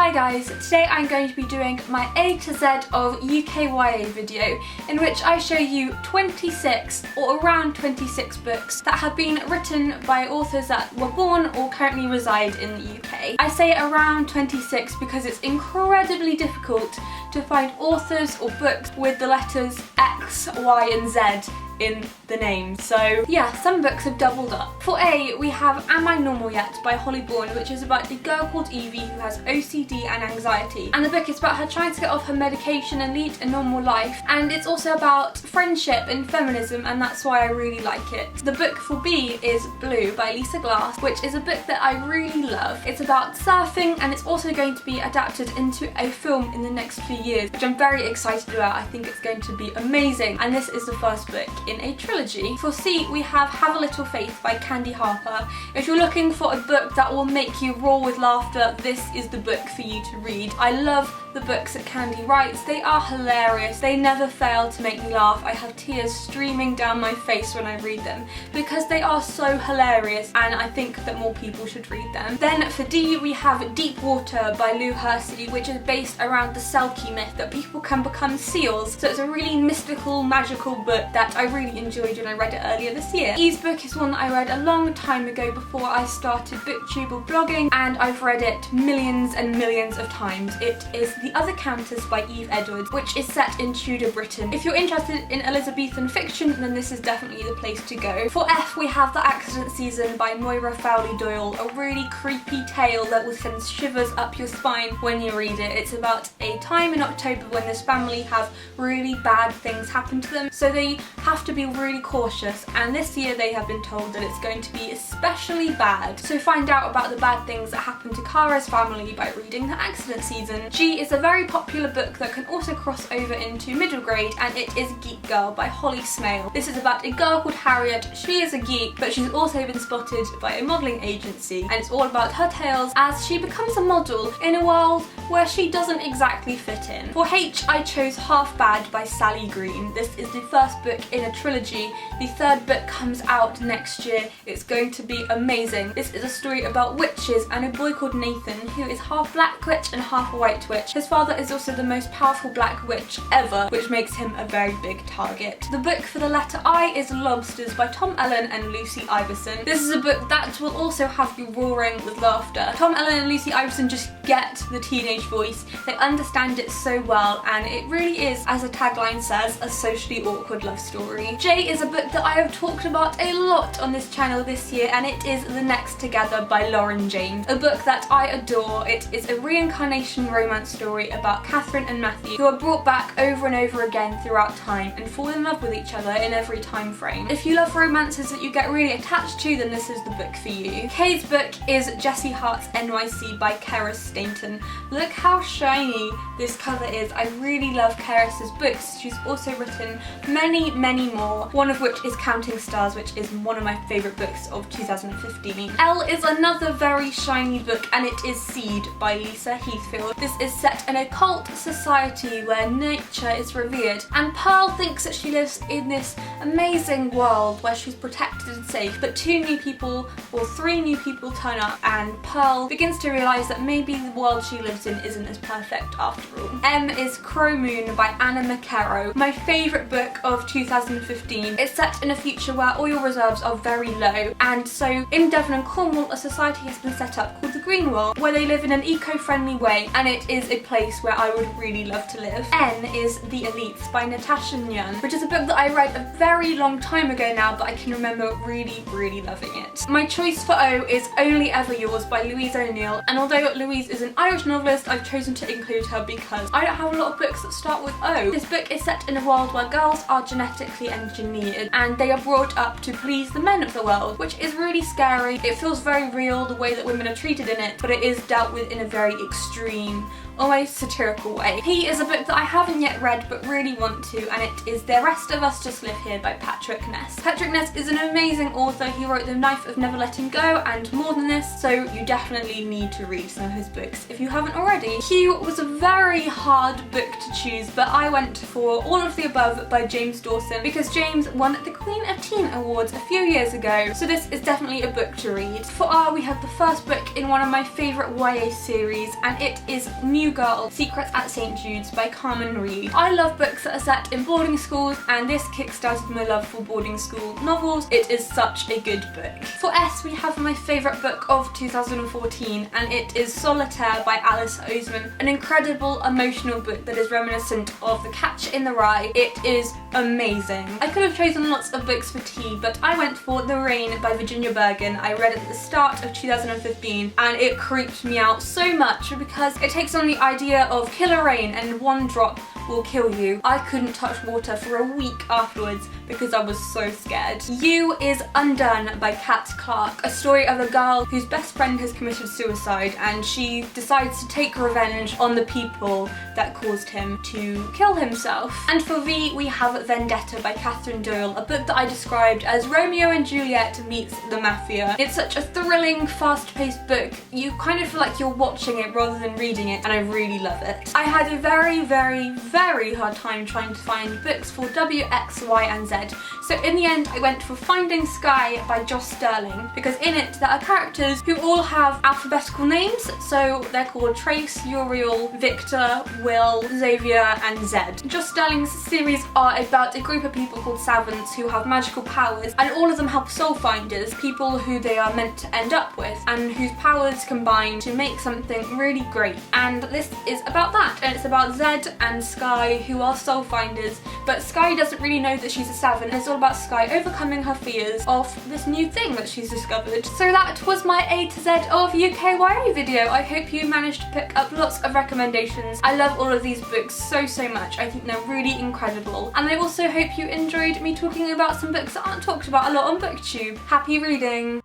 Hi guys, today I'm going to be doing my A to Z of UKYA video in which I show you 26 or around 26 books that have been written by authors that were born or currently reside in the UK. I say around 26 because it's incredibly difficult to find authors or books with the letters X, Y and Z in the name. So yeah, some books have doubled up. For A, we have Am I Normal Yet by Holly Bourne, which is about a girl called Evie who has OCD and anxiety. And the book is about her trying to get off her medication and lead a normal life. And it's also about friendship and feminism, and that's why I really like it. The book for B is Blue by Lisa Glass, which is a book that I really love. It's about surfing and it's also going to be adapted into a film in the next few years, which I'm very excited about. I think it's going to be amazing. And this is the first book in a trilogy. For C, we have a Little Faith by Candy Harper. If you're looking for a book that will make you roar with laughter, this is the book for you to read. I love the books that Candy writes. They are hilarious. They never fail to make me laugh. I have tears streaming down my face when I read them because they are so hilarious, and I think that more people should read them. Then for D, we have Deep Water by Lou Hersey, which is based around the Selkie myth that people can become seals. So it's a really mystical, magical book that I really enjoyed when I read it earlier this year. E's book is one that I read a long time ago before I started booktube or blogging, and I've read it millions and millions of times. It is The Other Countess by Eve Edwards, which is set in Tudor Britain. If you're interested in Elizabethan fiction, then this is definitely the place to go. For F, we have The Accident Season by Moira Fowley Doyle, a really creepy tale that will send shivers up your spine when you read it. It's about a time in October when this family have really bad things happen to them, so they have to be really cautious, and this year they have been told that it's going to be especially bad. So find out about the bad things that happen to Kara's family by reading The Accident Season. G is a very popular book that can also cross over into middle grade, and it is Geek Girl by Holly Smale. This is about a girl called Harriet. She is a geek, but she's also been spotted by a modelling agency, and it's all about her tales as she becomes a model in a world where she doesn't exactly fit in. For H, I chose Half Bad by Sally Green. This is the first book in a trilogy. The third book comes out next year. It's going to be amazing. This is a story about witches and a boy called Nathan who is half black witch and half white witch. His father is also the most powerful black witch ever, which makes him a very big target. The book for the letter I is Lobsters by Tom Ellen and Lucy Iverson. This is a book that will also have you roaring with laughter. Tom Ellen and Lucy Iverson just get the teenage voice. They understand it so well, and it really is, as the tagline says, a socially awkward love story. J is a book that I have talked about a lot on this channel this year, and it is The Next Together by Lauren James, a book that I adore. It is a reincarnation romance story about Catherine and Matthew, who are brought back over and over again throughout time and fall in love with each other in every time frame. If you love romances that you get really attached to, then this is the book for you. Kay's book is Jessie Hart's NYC by Keris Stainton. Look how shiny this cover is. I really love Keris's books. She's also written many more, one of which is Counting Stars, which is one of my favourite books of 2015. L is another very shiny book, and it is Seed by Lisa Heathfield. This is set in a cult society where nature is revered, and Pearl thinks that she lives in this amazing world where she's protected and safe, but three new people turn up, and Pearl begins to realise that maybe the world she lives in isn't as perfect after all. M is Crow Moon by Anna McCarrow, my favourite book of 2015. It's set in a future where oil reserves are very low, and so in Devon and Cornwall a society has been set up called the Green World, where they live in an eco-friendly way, and it is a place where I would really love to live. N is The Elites by Natasha Nyan, which is a book that I read a very long time ago now, but I can remember really loving it. My choice for O is Only Ever Yours by Louise O'Neill, and although Louise is an Irish novelist, I've chosen to include her because I don't have a lot of books that start with O. This book is set in a world where girls are genetically engineered and they are brought up to please the men of the world, which is really scary. It feels very real, the way that women are treated in it, but it is dealt with in a very extreme, almost satirical way. P is a book that I haven't yet read but really want to, and it is The Rest of Us Just Live Here by Patrick Ness. Patrick Ness is an amazing author. He wrote The Knife of Never Letting Go and More Than This, so you definitely need to read some of his books if you haven't already. Q was a very hard book to choose, but I went for All of the Above by James Dawson because because James won the Queen of Teen Awards a few years ago, so this is definitely a book to read. For R, we have the first book in one of my favourite YA series, and it is New Girl, Secrets at St. Jude's by Carmen Reed. I love books that are set in boarding schools, and this kickstarted my love for boarding school novels. It is such a good book. For S, we have my favourite book of 2014, and it is Solitaire by Alice Oseman, an incredible emotional book that is reminiscent of The Catcher in the Rye. It is amazing. I could have chosen lots of books for tea, but I went for The Rain by Virginia Bergen. I read it at the start of 2015, and it creeped me out so much because it takes on the idea of killer rain and one drop will kill you. I couldn't touch water for a week afterwards because I was so scared. U is Undone by Kat Clark, a story of a girl whose best friend has committed suicide and she decides to take revenge on the people that caused him to kill himself. And for V, we have Vendetta by Catherine Doyle, a book that I described as Romeo and Juliet meets the Mafia. It's such a thrilling, fast-paced book. You kind of feel like you're watching it rather than reading it, and I really love it. I had a very hard time trying to find books for W, X, Y and Z, so in the end I went for Finding Sky by Joss Sterling, because in it there are characters who all have alphabetical names, so they're called Trace, Uriel, Victor, Will, Xavier and Zed. Joss Sterling's series are about a group of people called savants who have magical powers, and all of them help soul finders, people who they are meant to end up with and whose powers combine to make something really great. And this is about that, and it's about Zed and Sky, who are soul finders, but Sky doesn't really know that she's a savant. It's all about Sky overcoming her fears of this new thing that she's discovered. So that was my A to Z of UKYA video. I hope you managed to pick up lots of recommendations. I love all of these books so much. I think they're really incredible. And I also hope you enjoyed me talking about some books that aren't talked about a lot on BookTube. Happy reading!